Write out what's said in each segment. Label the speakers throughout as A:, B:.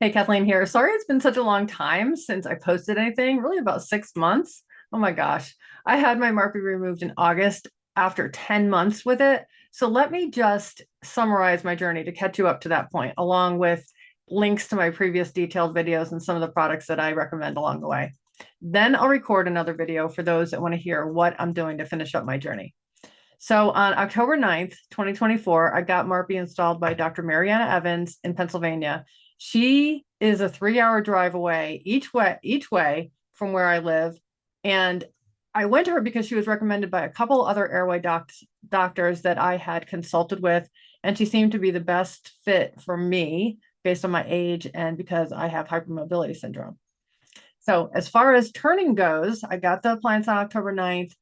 A: Hey, Kathleen here. Sorry it's been such a long time since I posted anything, really about 6 months. Oh my gosh. I had my Marpe removed in August after 10 months with it. So let me just summarize my journey to catch you up to that point, along with links to my previous detailed videos and some of the products that I recommend along the way. Then I'll record another video for those that want to hear what I'm doing to finish up my journey. So on October 9th, 2024, I got Marpe installed by Dr. Marianna Evans in Pennsylvania. She is a 3-hour drive away each way from where I live. And I went to her because she was recommended by a couple other airway doctors that I had consulted with. And she seemed to be the best fit for me based on my age and because I have hypermobility syndrome. So as far as turning goes, I got the appliance on October 9th.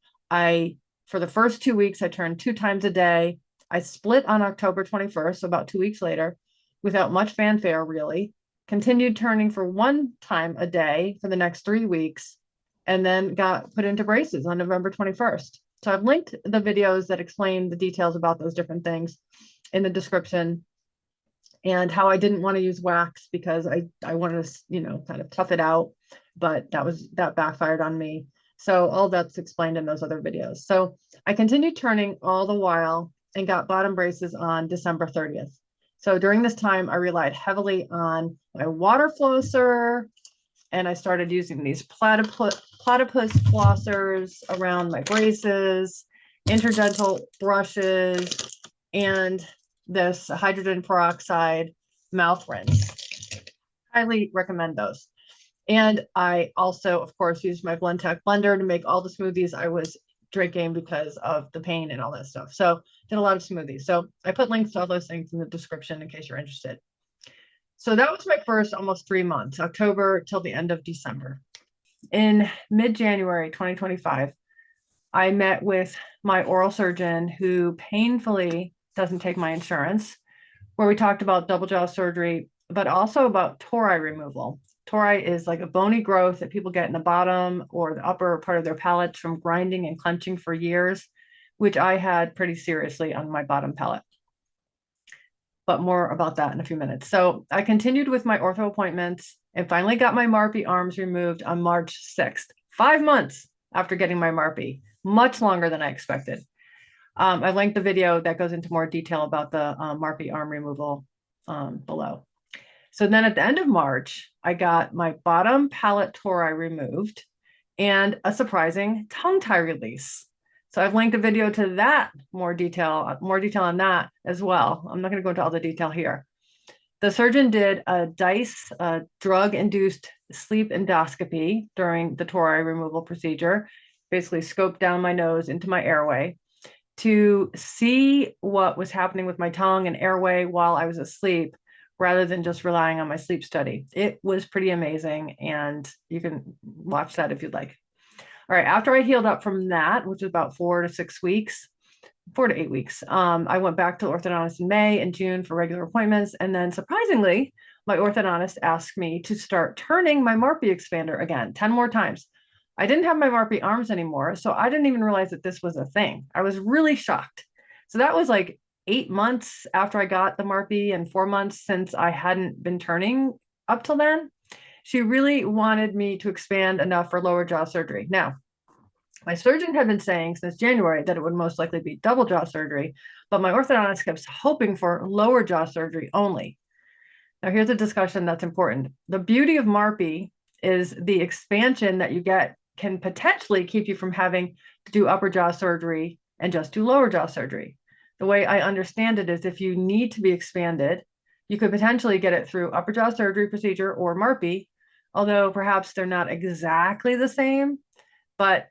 A: For the first 2 weeks, I turned 2 times a day. I split on October 21st, so about 2 weeks later, without much fanfare, really. Continued turning for 1 time a day for the next 3 weeks, and then got put into braces on November 21st. So I've linked the videos that explain the details about those different things in the description, and how I didn't want to use wax because I wanted to, kind of tough it out, but that backfired on me. So all that's explained in those other videos. So I continued turning all the while and got bottom braces on December 30th. So during this time, I relied heavily on my water flosser, and I started using these platypus flossers around my braces, interdental brushes, and this hydrogen peroxide mouth rinse. Highly recommend those. And I also, of course, used my BlendTech blender to make all the smoothies I was drinking because of the pain and all that stuff. So did a lot of smoothies. So I put links to all those things in the description in case you're interested. So that was my first almost 3 months, October till the end of December. In mid-January 2025, I met with my oral surgeon who painfully doesn't take my insurance, where we talked about double jaw surgery, but also about tori removal. Tori is like a bony growth that people get in the bottom or the upper part of their palates from grinding and clenching for years, which I had pretty seriously on my bottom palate. But more about that in a few minutes. So I continued with my ortho appointments and finally got my Marpe arms removed on March 6th, 5 months after getting my Marpe, much longer than I expected. I linked the video that goes into more detail about the Marpe arm removal below. So then at the end of March, I got my bottom palate tori removed and a surprising tongue tie release. So I've linked a video to that, more detail on that as well. I'm not going to go into all the detail here. The surgeon did a DICE, drug-induced sleep endoscopy during the tori removal procedure, basically scoped down my nose into my airway to see what was happening with my tongue and airway while I was asleep, rather than just relying on my sleep study. It was pretty amazing, and you can watch that if you'd like. All right, after I healed up from that, which was about 4 to 6 weeks, 4 to 8 weeks, I went back to the orthodontist in May and June for regular appointments. And then surprisingly, my orthodontist asked me to start turning my Marpe expander again, 10 more times. I didn't have my Marpe arms anymore, so I didn't even realize that this was a thing. I was really shocked. So that was like 8 months after I got the Marpe and 4 months since I hadn't been turning up till then. She really wanted me to expand enough for lower jaw surgery. Now, my surgeon had been saying since January that it would most likely be double jaw surgery, but my orthodontist kept hoping for lower jaw surgery only. Now, here's a discussion that's important. The beauty of Marpe is the expansion that you get can potentially keep you from having to do upper jaw surgery and just do lower jaw surgery. The way I understand it is if you need to be expanded, you could potentially get it through upper jaw surgery procedure or Marpe, although perhaps they're not exactly the same. But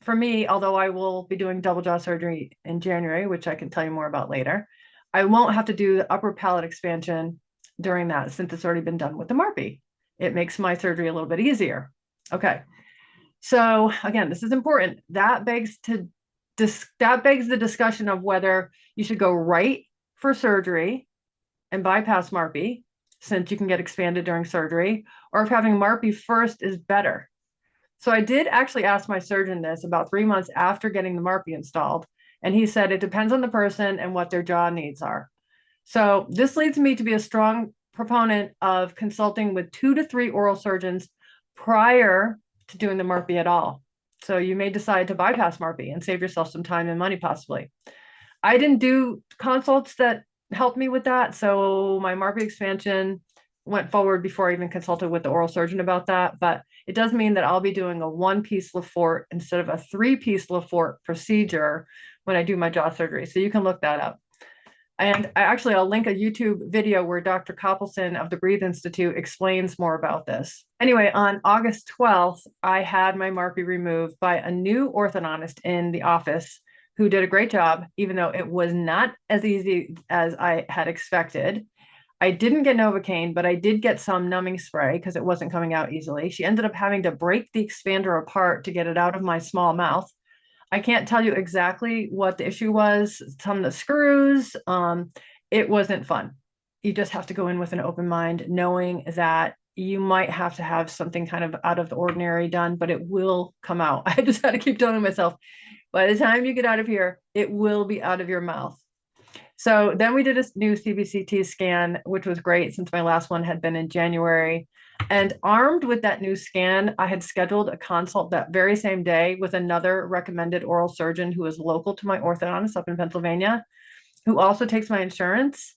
A: for me, although I will be doing double jaw surgery in January, which I can tell you more about later, I won't have to do the upper palate expansion during that since it's already been done with the Marpe. It makes my surgery a little bit easier. Okay. So again, this is important. That begs the discussion of whether you should go right for surgery and bypass Marpe, since you can get expanded during surgery, or if having Marpe first is better. So I did actually ask my surgeon this about 3 months after getting the Marpe installed, and he said it depends on the person and what their jaw needs are. So this leads me to be a strong proponent of consulting with 2 to 3 oral surgeons prior to doing the Marpe at all. So you may decide to bypass Marpe and save yourself some time and money possibly. I didn't do consults that helped me with that. So my Marpe expansion went forward before I even consulted with the oral surgeon about that. But it does mean that I'll be doing a 1-piece Lefort instead of a 3-piece Lefort procedure when I do my jaw surgery. So you can look that up. And I'll link a YouTube video where Dr. Coppelson of the Breathe Institute explains more about this. Anyway, on August 12th, I had my Marpe removed by a new orthodontist in the office who did a great job, even though it was not as easy as I had expected. I didn't get Novocaine, but I did get some numbing spray because it wasn't coming out easily. She ended up having to break the expander apart to get it out of my small mouth. I can't tell you exactly what the issue was. Some of the screws, it wasn't fun. You just have to go in with an open mind, knowing that you might have to have something kind of out of the ordinary done, but it will come out. I just had to keep telling myself, by the time you get out of here, it will be out of your mouth. So then we did a new CBCT scan, which was great since my last one had been in January. And armed with that new scan, I had scheduled a consult that very same day with another recommended oral surgeon who is local to my orthodontist up in Pennsylvania, who also takes my insurance.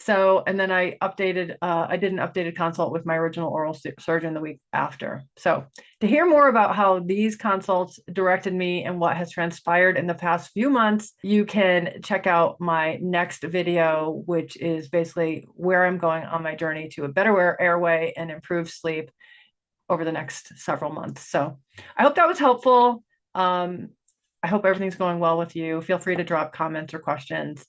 A: So, and then I did an updated consult with my original oral surgeon the week after. So to hear more about how these consults directed me and what has transpired in the past few months, you can check out my next video, which is basically where I'm going on my journey to a better airway and improved sleep over the next several months. So I hope that was helpful. I hope everything's going well with you. Feel free to drop comments or questions.